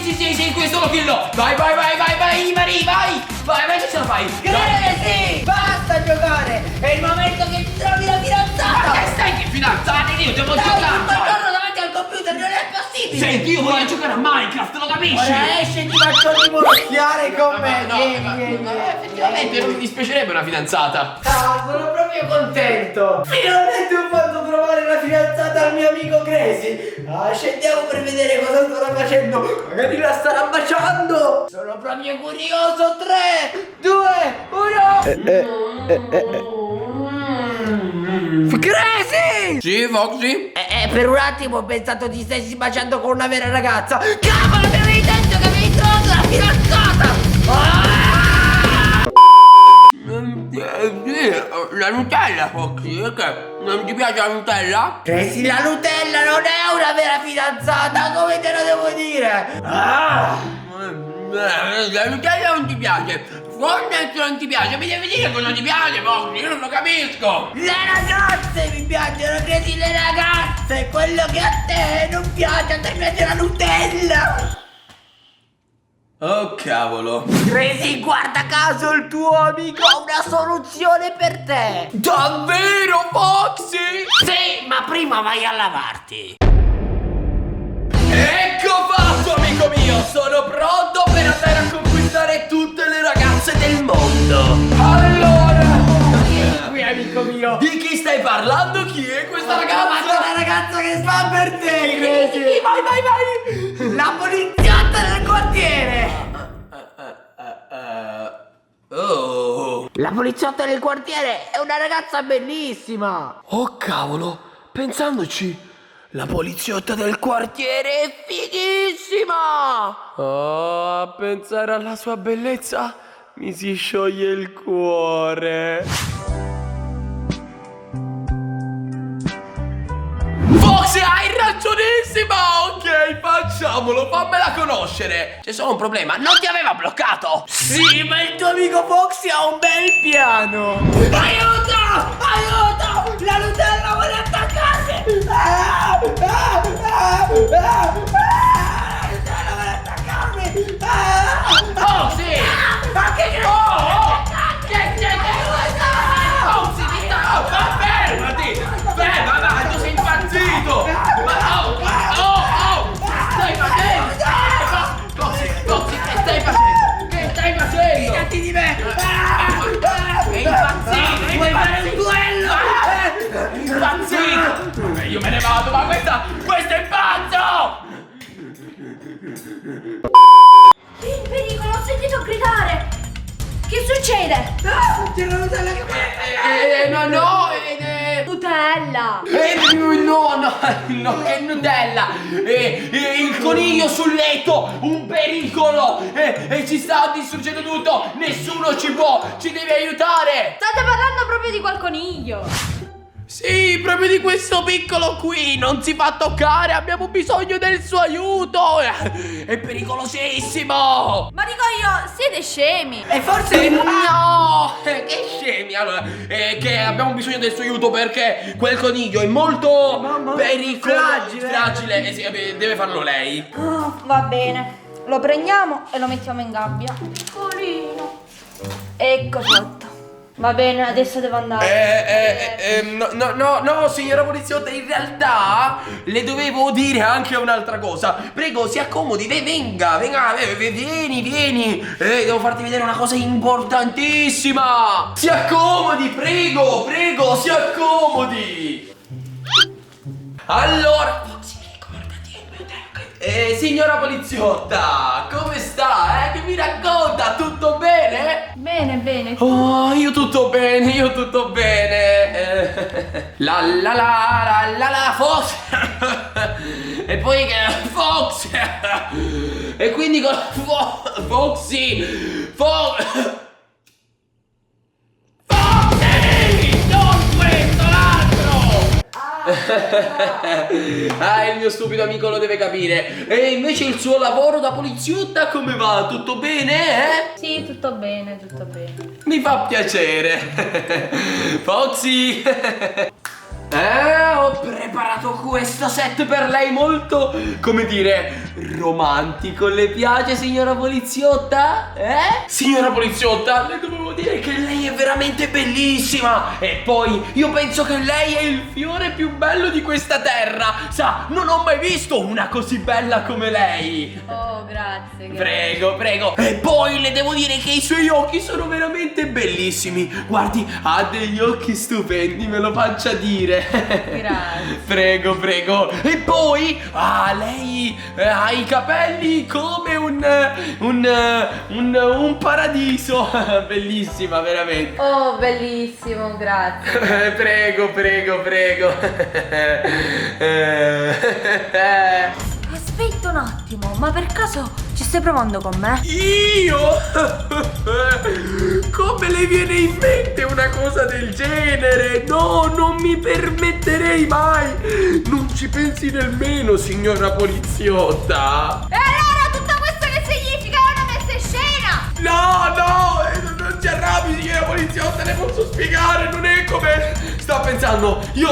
Sì, questo lo killo. Vai, Mari, vai, che ce la fai. Sì, basta giocare. È il momento che ti trovi la fidanzata. Ma che stai che fidanzata? Io devo Stai tutto il giocare. giorno davanti al computer, non è possibile. Senti, io voglio giocare a Minecraft, lo capisci? Ora esce e ti faccio rimorchiare con me. No, Vieni. effettivamente non mi dispiacerebbe una fidanzata. Ah, sono proprio contento. Finalmente ho fatto trovare una fidanzata al mio amico Crazy. Scendiamo per vedere cosa starà facendo. Magari la starà baciando. Sono proprio curioso. 3, 2, 1. Crazy! Sì, Foxy? Per un attimo ho pensato ti stessi baciando con una vera ragazza. Cavolo, mi avevi detto che avevi trovato la fidanzata. La Nutella, Foxy, perché? Non ti piace la Nutella? Crazy, la Nutella non è una vera fidanzata, come te lo devo dire? La Nutella non ti piace. Forse non ti piace, mi devi dire cosa ti piace, Foxy, io non lo capisco. Le ragazze mi piacciono, Crazy, le ragazze. Quello che a te non piace, a te piace la Nutella. Oh cavolo. Crazy, guarda caso il tuo amico ha una soluzione per te. Davvero, Foxy? Sì, ma prima vai a lavarti. Ecco fatto, amico mio, sono pronto per andare a conquistare tutte le ragazze del mondo. Allora, Qui, amico mio. di chi stai parlando? Chi è questa Guarda ragazza? la ragazza che fa per te, Crazy. Vai. La poliziotta del quartiere. Oh. La poliziotta del quartiere è una ragazza bellissima. Oh cavolo, pensandoci, la poliziotta del quartiere è fighissima. Oh, a pensare alla sua bellezza mi si scioglie il cuore. Foxy, hai ragionissima! Ok, facciamolo, fammela conoscere. C'è solo un problema, non ti aveva bloccato? Sì, ma il tuo amico Foxy ha un bel piano. Aiuto! Aiuto! La Nutella vuole attaccarmi! La Nutella vuole attaccarmi! Foxy! Ma che Foxy, ti sta... Ma fermati! Ferma, tu sei impazzito! Ma stai facendo? Foxy, che stai facendo? Che stai facendo? Fidati di me! È impazzito! Vuoi fare un duello? È impazzito! Io me ne vado, ma questo è pazzo! In pericolo, ho sentito gridare! Che succede? C'è la Nutella che No, Nutella! no, che Nutella! Il coniglio sul letto, un pericolo! E ci sta distruggendo tutto! Nessuno ci può! Ci devi aiutare! State parlando proprio di quel coniglio! Sì, proprio di questo piccolo qui! Non si fa toccare! Abbiamo bisogno del suo aiuto! È pericolosissimo! Ma dico io, siete scemi! E forse No! Che scemi! Allora, che abbiamo bisogno del suo aiuto perché quel coniglio è molto fragile. Sì, deve farlo lei. Oh, va bene, lo prendiamo e lo mettiamo in gabbia. Piccolino. Ecco fatto. Va bene, adesso devo andare. No, signora poliziotta, in realtà le dovevo dire anche un'altra cosa. Prego, si accomodi, venga, vieni. Devo farti vedere una cosa importantissima. Si accomodi, prego, si accomodi. Allora, Foxy, ricordati. Signora poliziotta, come sta? Che mi racconta? Tutto bene? Bene. Oh, io tutto bene. Fox. E poi che Fox. E quindi con Foxy. Non questo, l'altro. Il mio stupido amico lo deve capire. E invece il suo lavoro da poliziotta come va? Tutto bene, Sì, tutto bene. Mi fa piacere. Foxy. Ho preparato questo set per lei molto, come dire, romantico. Le piace, signora poliziotta? Signora poliziotta, le dovevo dire che lei è veramente bellissima. E poi io penso che lei è il fiore più bello di questa terra. Sa, non ho mai visto una così bella come lei. Oh, grazie. Prego, prego. E poi le devo dire che i suoi occhi sono veramente bellissimi. Guardi, ha degli occhi stupendi, me lo faccia dire. Grazie. Prego, prego. E poi, lei ha i capelli come un paradiso. Bellissima, veramente. Oh, bellissimo, grazie. Prego, prego, prego. Aspetta un attimo, ma per caso ci stai provando con me? Io? Come le viene in mente una cosa del genere? No, non mi permetterei mai. Non ci pensi nemmeno, signora poliziotta. E allora tutto questo che significa? È una messa in scena? No, no, non si arrabbi, signora poliziotta, le posso spiegare, non è come sta pensando. Io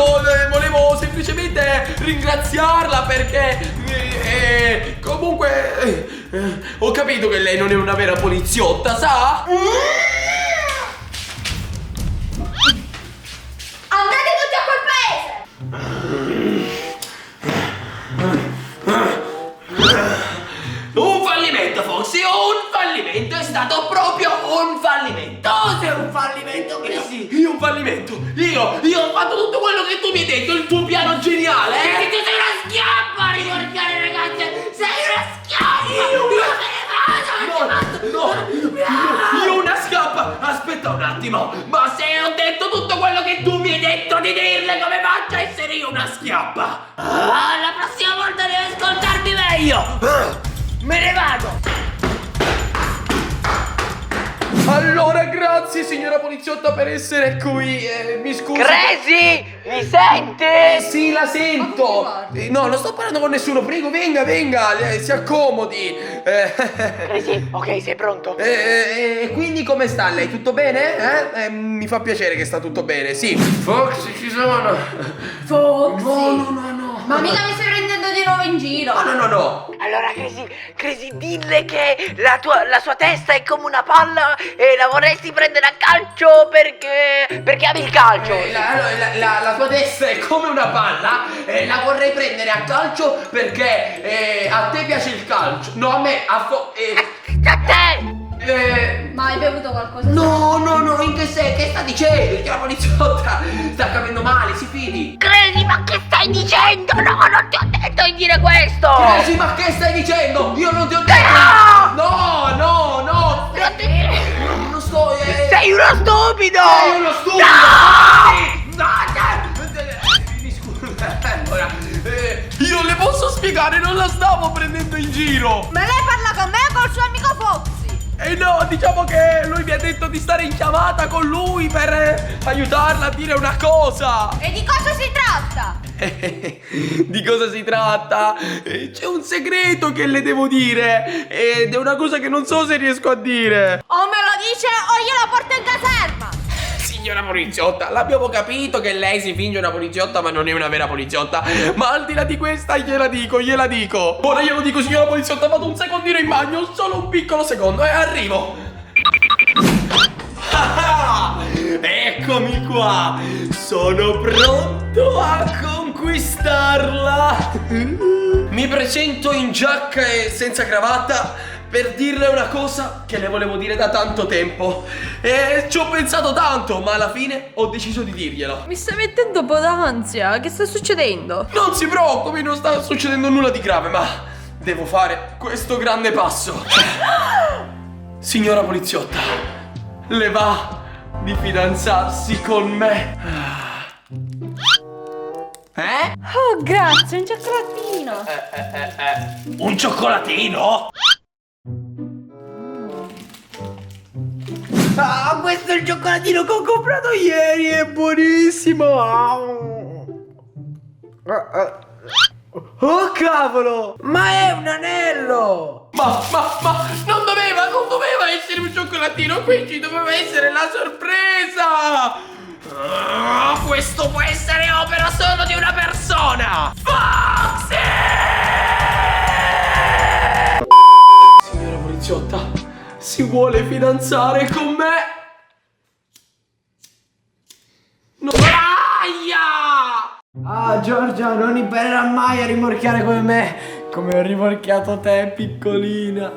volevo semplicemente ringraziarla perché comunque ho capito che lei non è una vera poliziotta, sa? Andate tutti a quel paese! Un fallimento, Foxy, un fallimento, è stato proprio un fallimento. Tu sei un fallimento, Crazy. Io un fallimento. Io ho fatto tutto quello che tu mi hai detto, il tuo piano geniale, Perché tu sei una schiappa, ricordiare ragazze. Sei una schiappa. Io una scappa. Aspetta un attimo. Ma se ho detto tutto quello che tu mi hai detto di dirle, come faccio a essere io una schiappa? La prossima volta devi ascoltarmi meglio. Me ne vado. Allora, grazie signora poliziotta per essere qui. Mi scusi. Crazy, mi senti? Sì, la Ma sento. come ti No, non sto parlando con nessuno. Prego, venga, venga. Si accomodi. Crazy, ok, sei pronto? E quindi come sta lei? Tutto bene? Mi fa piacere che sta tutto bene, sì. Foxy, ci sono. Foxy! No. Ma mica mi stai prendendo di nuovo in giro! No. Allora Crazy, dille che la sua testa è come una palla e la vorresti prendere a calcio perché ami il calcio. La tua testa è come una palla e la vorrei prendere a calcio perché a te piace il calcio. No, a me, A te! Ma hai bevuto qualcosa? No, in che sei? Che sta dicendo? La poliziotta sta capendo male, si fidi. Crazy, ma che stai dicendo? No, non ti ho detto di dire questo! Crazy, ma che stai dicendo? Io non ti ho detto. No! Non sto. Sei uno stupido! Sei uno stupido! No! Mi scusa. Allora, io le posso spiegare, non la stavo prendendo in giro. Ma lei parla con me o col suo amico Foxy? No, diciamo che lui mi ha detto di stare in chiamata con lui per aiutarla a dire una cosa. E di cosa si tratta? Di cosa si tratta? C'è un segreto che le devo dire ed è una cosa che non so se riesco a dire. O me lo dice o glielo porto in caserma! Signora poliziotta, l'abbiamo capito che lei si finge una poliziotta ma non è una vera poliziotta. Ma al di là di questa gliela dico. Ora glielo dico, signora poliziotta, vado un secondino in bagno, solo un piccolo secondo e arrivo. Eccomi qua, sono pronto a conquistarla. Mi presento in giacca e senza cravatta per dirle una cosa che le volevo dire da tanto tempo. E ci ho pensato tanto, ma alla fine ho deciso di dirglielo. Mi stai mettendo un po' d'ansia, che sta succedendo? Non si preoccupi, non sta succedendo nulla di grave, ma devo fare questo grande passo. Signora poliziotta, le va di fidanzarsi con me? Oh, grazie, un cioccolatino! Un cioccolatino? Questo è il cioccolatino che ho comprato ieri, è buonissimo! Oh cavolo! Ma è un anello! Ma non doveva essere un cioccolatino, qui ci doveva essere la sorpresa! Questo può essere opera solo di una persona! Foxy! Signora poliziotta, si vuole fidanzare con me? Non... Aia! Ah, Giorgia, non imparerà mai a rimorchiare come me, come ho rimorchiato te, piccolina.